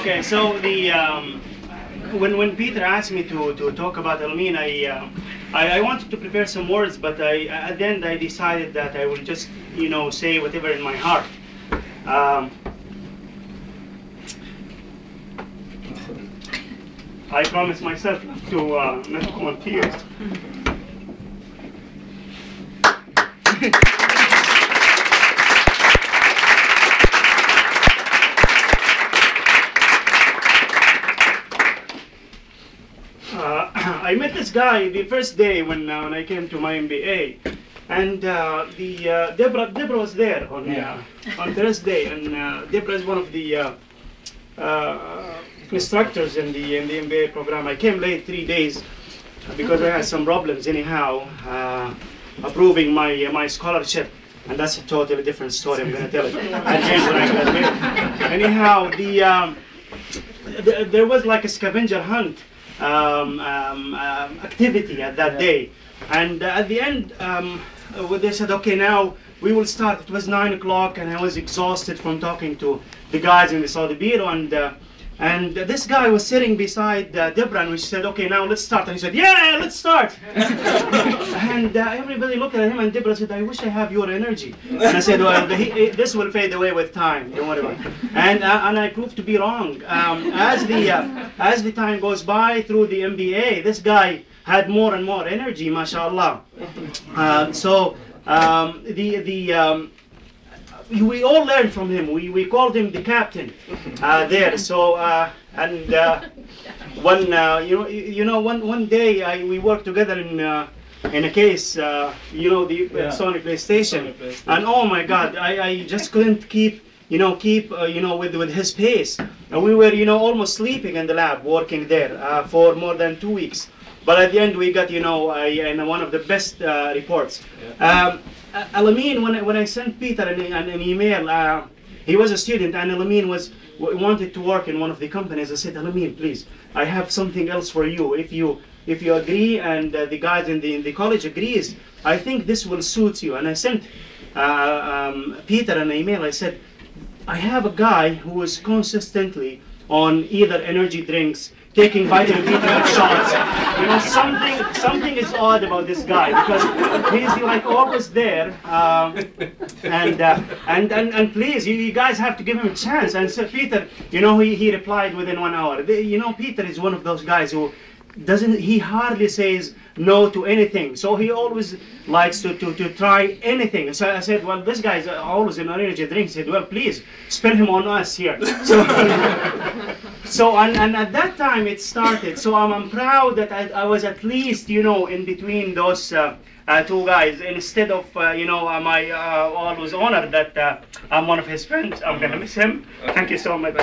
Okay, so the when Peter asked me to talk about Al-Amin, I wanted to prepare some words, but at the end I decided that I will just say whatever in my heart. I promised myself not to go on tears. I met this guy the first day when I came to my MBA, and Deborah was there on Thursday, and Deborah is one of the instructors in the MBA program. I came late 3 days because I had some problems anyhow approving my scholarship, and that's a totally different story. I'm going to tell it at the end when I graduate. Anyhow, there was like a scavenger hunt activity at that day, and at the end they said, okay, now we will start. It was 9 o'clock, and I was exhausted from talking to the guys in the Saudi Bureau, and this guy was sitting beside Deborah, and we said, okay, now let's start. And he said, yeah, let's start. And everybody looked at him, and Deborah said, I wish I have your energy. And I said, well, this will fade away with time, don't worry about it. And I proved to be wrong. As the time goes by through the MBA, this guy had more and more energy, mashallah. We all learned from him. We called him the captain there. So one day we worked together in a case, the Sony PlayStation, and oh my God, I just couldn't keep with his pace. And we were almost sleeping in the lab working there for more than 2 weeks. But at the end we got one of the best reports. Al-Amin, when I sent Peter an email, he was a student, and Al-Amin wanted to work in one of the companies. I said, Al-Amin, please, I have something else for you. If you agree, and the guys in the college agrees, I think this will suit you. And I sent Peter an email. I said, I have a guy who is consistently on either energy drinks, taking vitamin B12 shots. Something is odd about this guy, because he's like always there. And please, you guys have to give him a chance. And so Peter, he replied within 1 hour. Peter is one of those guys who he hardly says no to anything. So he always likes to try anything. So I said, well, this guy's always in energy drinks. He said, well, please spend him on us here. So and at that time it started. So I'm proud that I was at least in between those two guys, instead of I was honored that I'm one of his friends. I'm gonna miss him. Thank you so much.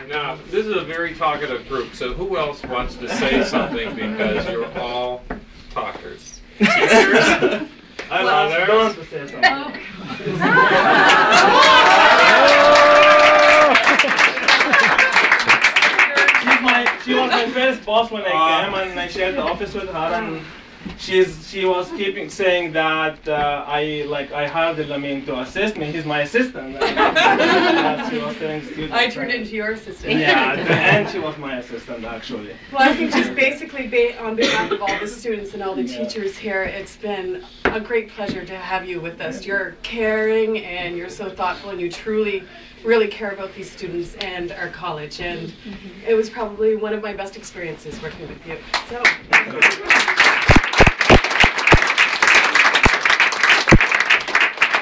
Now, this is a very talkative group, so who else wants to say something, because you're all talkers? Teachers? Others? She was my first boss when I came, and I shared the office with her, and she was keeping saying that I hired Al-Amin to assist me. He's my assistant. That she was telling students. I turned into your assistant. Yeah, at the end she was my assistant actually. Well, I think just basically on behalf of all the students and all the teachers here, it's been a great pleasure to have you with us. You're caring and you're so thoughtful, and you truly really care about these students and our college, and it was probably one of my best experiences working with you. So.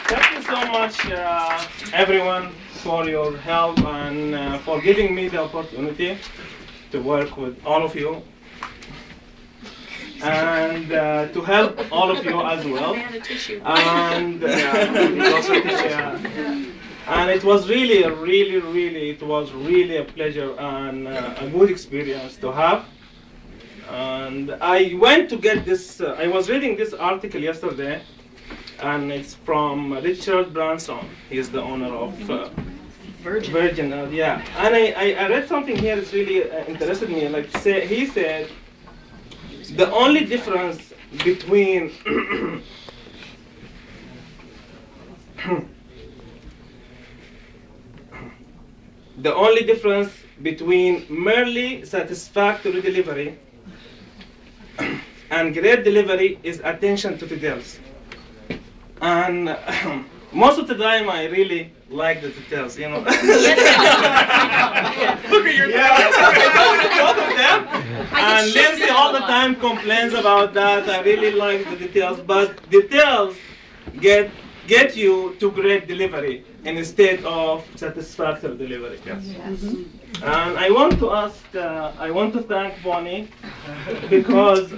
Thank you so much, everyone, for your help and for giving me the opportunity to work with all of you, and to help all of you as well. And it was really a pleasure and a good experience to have. And I went to get this. I was reading this article yesterday, and it's from Richard Branson. He's the owner of Virgin. Yeah. And I read something here that really interested me. He said the only difference between the only difference between merely satisfactory delivery and great delivery is attention to details. And most of the time I really like the details, you know. Look at your both of them. And Lindsay all the time complains about that. I really like the details, but details get you to great delivery instead of satisfactory delivery. Yes. And I want to ask, I want to thank Bonnie because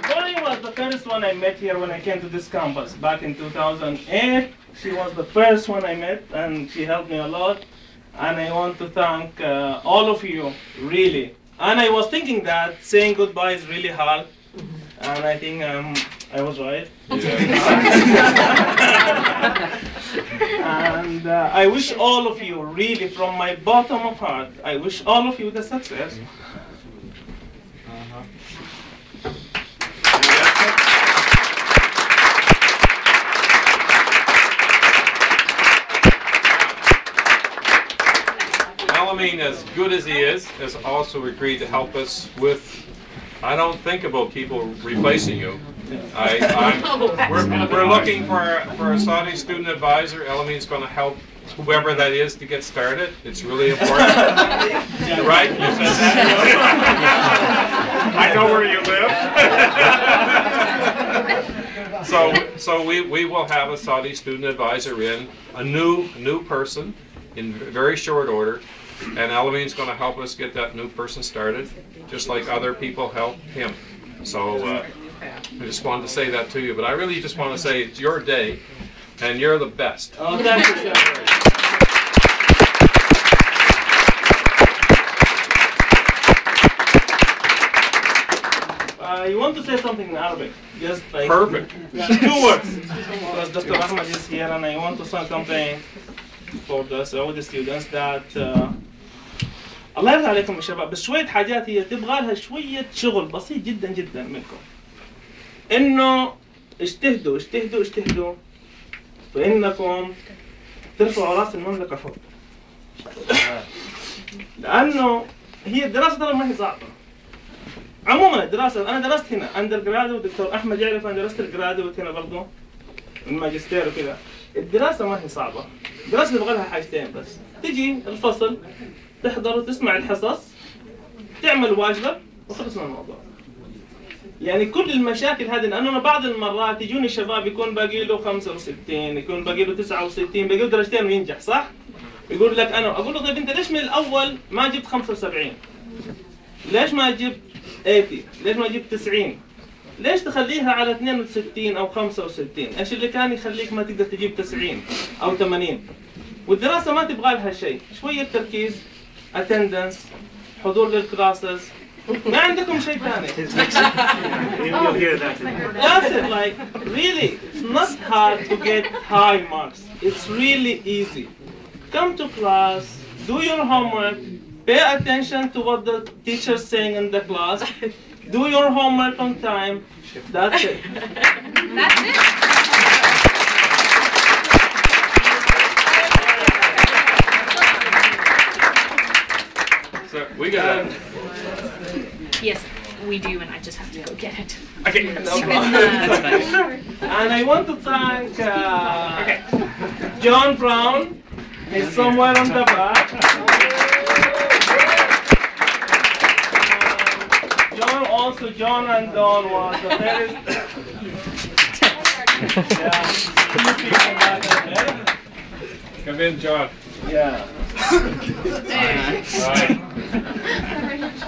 Bonnie was the first one I met here when I came to this campus back in 2008. She was the first one I met and she helped me a lot. And I want to thank all of you, really. And I was thinking that saying goodbye is really hard. And I think I was right. And I wish all of you, really, from my bottom of heart, I wish all of you the success. Al-Amin, as good as he is, has also agreed to help us with. I don't think about people replacing you. We're looking for a Saudi student advisor. Al-Amin's going to help whoever that is to get started. It's really important. Right? You said that? I know where you live. So we will have a Saudi student advisor in, a new person in very short order. And Al-Amin's going to help us get that new person started, just like other people helped him. So I just wanted to say that to you. But I really just want to say it's your day, and you're the best. Oh, thank you, sir. You want to say something in Arabic? Just like Perfect. 2 words. Because Dr. Ahmed is here, and I want to say something for the Saudi students that الله يرضى عليكم يا شباب، بس شوية حاجات هي تبغى لها شوية شغل بسيط جدا جدا منكم. إنه اجتهدوا اجتهدوا اجتهدوا فإنكم ترفعوا راس المملكة فوق. لأنه هي الدراسة ترى ما هي صعبة. عموما الدراسة أنا درست هنا أندر جرادويت، ودكتور أحمد يعرف أنا درست الجرادويت هنا برضه الماجستير وكذا. الدراسة ما هي صعبة. الدراسة تبغى لها حاجتين بس. تجي الفصل تحضر وتسمع الحصص تعمل واجبك وخلصنا الموضوع. يعني كل المشاكل هذه، لأنه أنا بعض المرات يجوني شباب يكون باقي له 65، يكون باقي له 69، باقي له درجتين وينجح، صح؟ يقول لك أنا أقول له طيب أنت ليش من الأول ما جبت 75؟ ليش ما جبت 80؟ ليش ما جبت 90؟ ليش تخليها على 62 أو 65؟ إيش اللي كان يخليك ما تقدر تجيب 90 أو 80؟ والدراسة ما تبغى لها شيء، شوية تركيز، attendance، حضور للكلاسز، ما عندكم شيء ثاني. That's it, like really, it's not hard to get high marks. It's really easy. Come to class, do your homework, pay attention to what the teacher's saying in the class, do your homework on time. That's it. That's it. So we got Yes, we do, and I just have to go get it. Okay. No problem. And I want to thank John Brown. He's somewhere on the back. John and Don was the very Come in, John. Yeah. Right.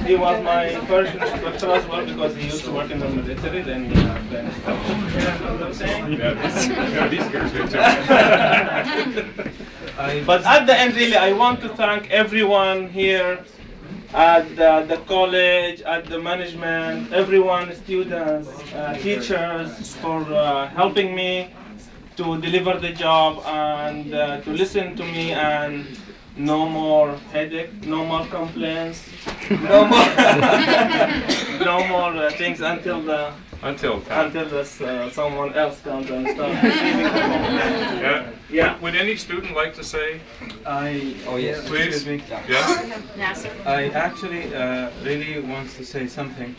He was my first instructor as well because he used to work in the military. Then he then stopped. You know what I'm saying? Yeah, these guys do too. But at the end, really, I want to thank everyone here at the college, at the management, everyone, students, teachers, for helping me to deliver the job and to listen to me and no more headache, no more complaints, no more no more things until someone else comes and starts receiving the complaints. Yeah. Would any student like to say? Oh yes. Please. Excuse me. Yes. I actually really want to say something.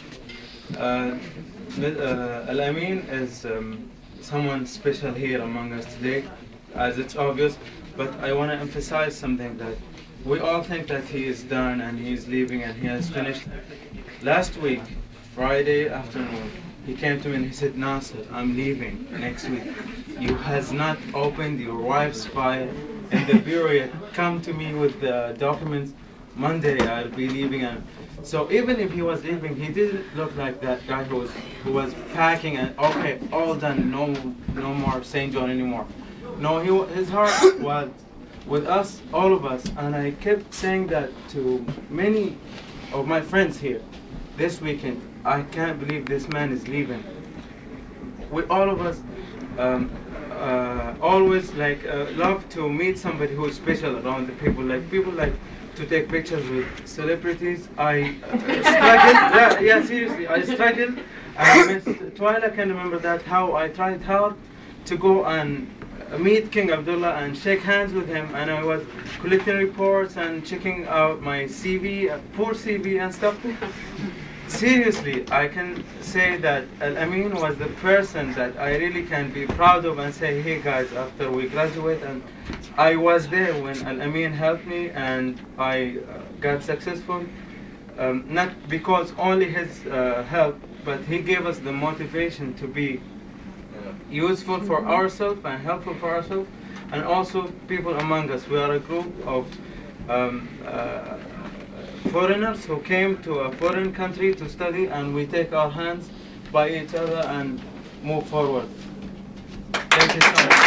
Al-Amin is someone special here among us today, as it's obvious. But I want to emphasize something, that we all think that he is done and he is leaving and he has finished. Last week, Friday afternoon, he came to me and he said, "Nasser, I'm leaving next week. You has not opened your wife's file in the bureau yet. Come to me with the documents. Monday I'll be leaving." And so even if he was leaving, he didn't look like that guy who was packing and okay, all done, no more St. John anymore. No, his heart was with us, all of us, and I kept saying that to many of my friends here this weekend. I can't believe this man is leaving. We all of us always love to meet somebody who is special around the people. Like people like to take pictures with celebrities. I struggled. Yeah, seriously, I struggled. Miss Twyla can remember that, how I tried hard to go and meet King Abdullah and shake hands with him, and I was collecting reports and checking out my CV, poor CV and stuff. Seriously, I can say that Al-Amin was the person that I really can be proud of and say, hey guys, after we graduate, and I was there when Al-Amin helped me and I got successful. Not because only his help, but he gave us the motivation to be useful for ourselves and helpful for ourselves, and also people among us. We are a group of foreigners who came to a foreign country to study, and we take our hands by each other and move forward. Thank you so much.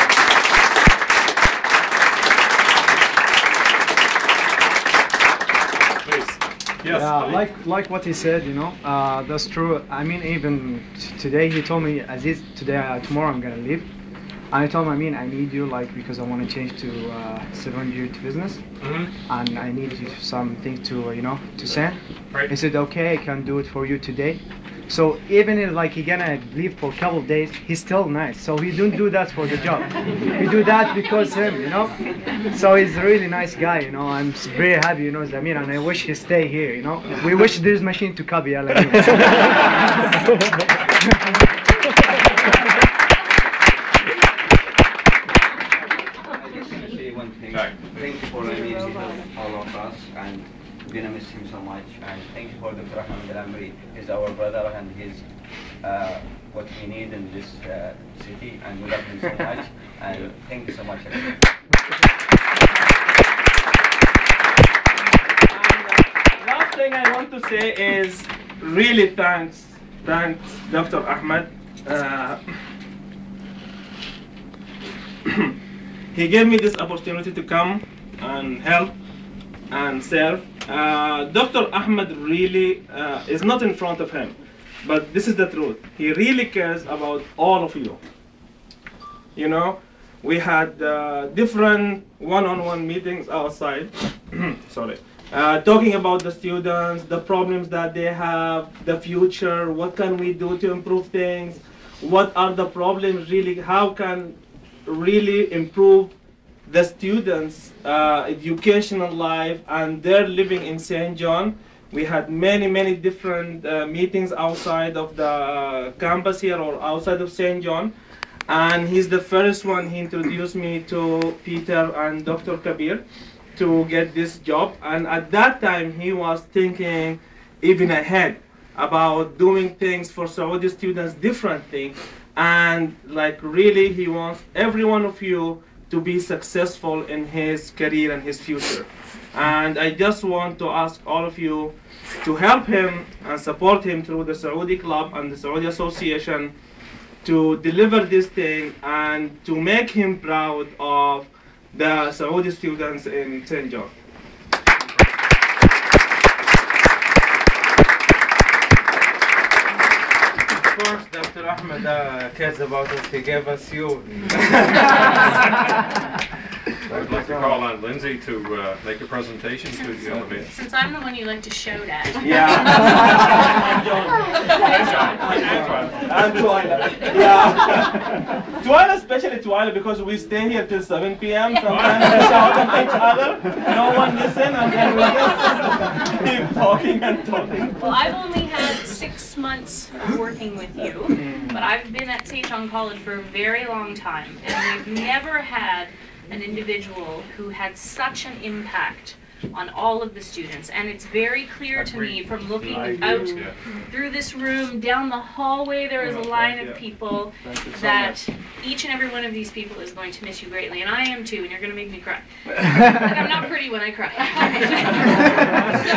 Yes. Yeah, like what he said, you know, that's true. I mean, even today he told me, Aziz, tomorrow I'm gonna leave. And I told him, I mean, I need you, like, because I want to change to 700 to business, and I need you something to, you know, to send. Right. He said, okay, I can do it for you today. So even if like he gonna leave for a couple of days, he's still nice. So he don't do that for the job. He do that because him, you know. So he's a really nice guy, you know. I'm very happy, you know, Zamir, and I wish he stay here, you know. We wish this machine to copy Al-Amin. Thank you for meeting all of us, and we're gonna miss him so much. And thank you for Dr. Ahmed Al-Amri. He's our brother, and he's what we need in this city, and we love him so much. And thank you so much. And last thing I want to say is really thanks Dr. Ahmed. He gave me this opportunity to come and help and serve. Dr. Ahmed really is not in front of him, but this is the truth. He really cares about all of you. You know, we had different one-on-one meetings outside, sorry, talking about the students, the problems that they have, the future, what can we do to improve things, what are the problems really, how can really improve the students' educational life and their living in St. John. We had many different meetings outside of the campus here or outside of St. John. And he's the first one. He introduced me to Peter and Dr. Kabir to get this job. And at that time, he was thinking even ahead about doing things for Saudi students differently. And like really, he wants every one of you to be successful in his career and his future. And I just want to ask all of you to help him and support him through the Saudi Club and the Saudi Association to deliver this thing and to make him proud of the Saudi students in St. John. of course, Dr. Ahmed cares about us. He gave us you. I'd like to call on Lindsay to make a presentation to the Elevator. Since I'm the one you like to shout at. Yeah. And Twyla. Yeah. Twyla, especially Twyla, because we stay here till 7 p.m. Sometimes we shout at each other. No one listen, and then we just keep talking and talking. Well, I've only had 6 months of working with you, but I've been at Sejong College for a very long time, and we've never had an individual who had such an impact on all of the students. And it's very clear to me from looking out through this room, down the hallway there is a line of people that each and every one of these people is going to miss you greatly. And I am too, and you're going to make me cry. Like, I'm not pretty when I cry. So,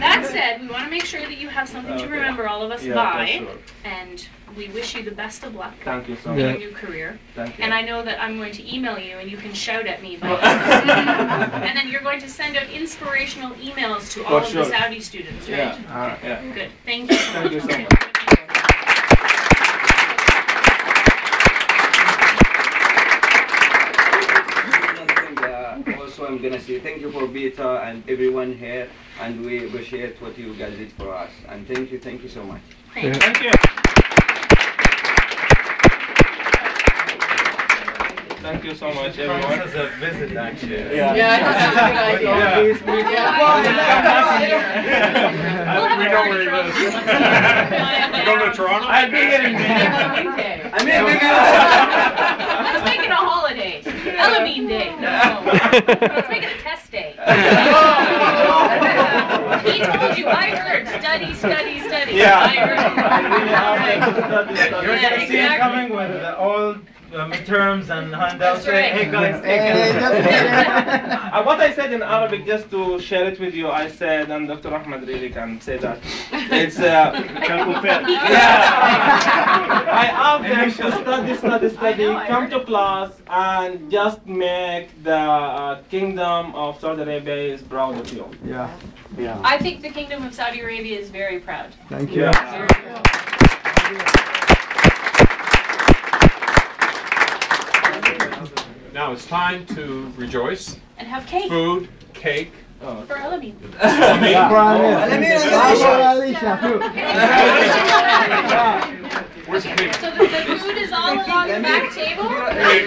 that said, we want to make sure that you have something to remember all of us by. And we wish you the best of luck in your new career. And I know that I'm going to email you and you can shout at me by and then you're going to send out inspirational emails to all of the Saudi students, right? Yeah. Good. Thank you so much. Thank you so much. Also, I'm gonna say thank you for Beta and everyone here, and we appreciate what you guys did for us. And thank you so much. Thank you. Thank you so much, everyone. As a visit, actually. Yeah. We know where he lives. You going to Toronto? I'll be here in Let's make it a holiday. Halloween day. No. Let's make it a test day. He told you, I heard, study. Yeah. I heard. I really have to study. You're going to see it coming with the old midterms and handouts. That's right. Hey guys, What I said in Arabic, just to share it with you, I said, and Dr. Ahmed really can say that. It's I asked them to study, come to class, and just make the kingdom of Saudi Arabia is proud of you. Yeah. I think the Kingdom of Saudi Arabia is very proud. Thank you. Now it's time to rejoice. And have cake. Food, cake. For Elamine. Where's the cake? So the food is all along the back table? Okay.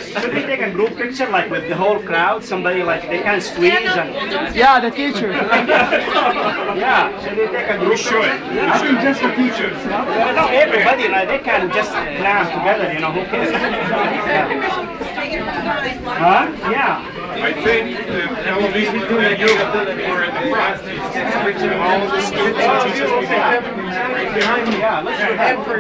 Should we take a group picture like with the whole crowd? Somebody like they can squeeze and Yeah, the teachers. yeah. Should we take a group? We should. I think just the teachers. No, everybody like they can just clam together. You know who cares? Huh? Yeah. I think Elamine and you were in the front. All of the students and teachers will be right behind me. Yeah. Let's go ahead for